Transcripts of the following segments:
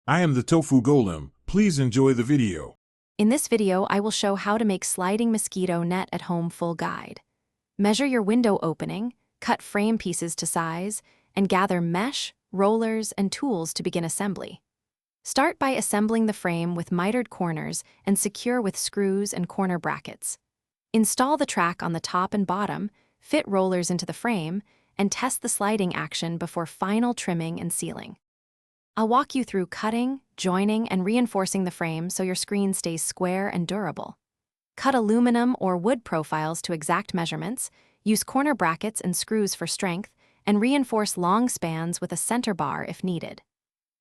I am the Tofu Golem. Please enjoy the video. In this video, I will show how to make sliding mosquito net at home full guide. Measure your window opening, cut frame pieces to size, and gather mesh, rollers, and tools to begin assembly. Start by assembling the frame with mitered corners and secure with screws and corner brackets. Install the track on the top and bottom, fit rollers into the frame, and test the sliding action before final trimming and sealing. I'll walk you through cutting, joining, and reinforcing the frame so your screen stays square and durable. Cut aluminum or wood profiles to exact measurements, use corner brackets and screws for strength, and reinforce long spans with a center bar if needed.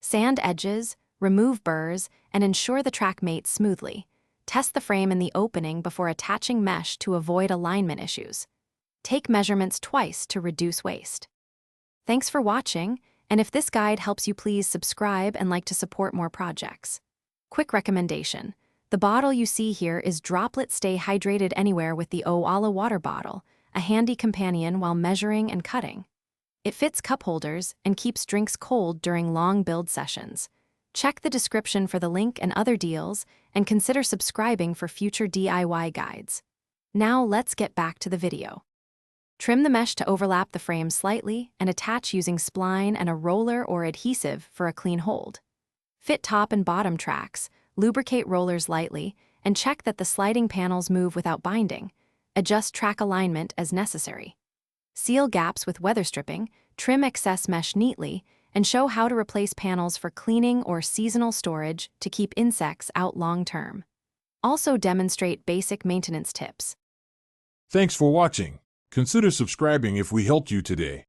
Sand edges, remove burrs, and ensure the track mates smoothly. Test the frame in the opening before attaching mesh to avoid alignment issues. Take measurements twice to reduce waste. Thanks for watching, and if this guide helps you, please subscribe and like to support more projects. Quick recommendation: the bottle you see here is Droplet Stay Hydrated Anywhere with the Oala water bottle, a handy companion while measuring and cutting. It fits cup holders and keeps drinks cold during long build sessions. Check the description for the link and other deals, and consider subscribing for future DIY guides. Now let's get back to the video. Trim the mesh to overlap the frame slightly and attach using spline and a roller or adhesive for a clean hold. Fit top and bottom tracks, lubricate rollers lightly, and check that the sliding panels move without binding. Adjust track alignment as necessary. Seal gaps with weather stripping, trim excess mesh neatly, and show how to replace panels for cleaning or seasonal storage to keep insects out long-term. Also demonstrate basic maintenance tips. Thanks for watching. Consider subscribing if we helped you today.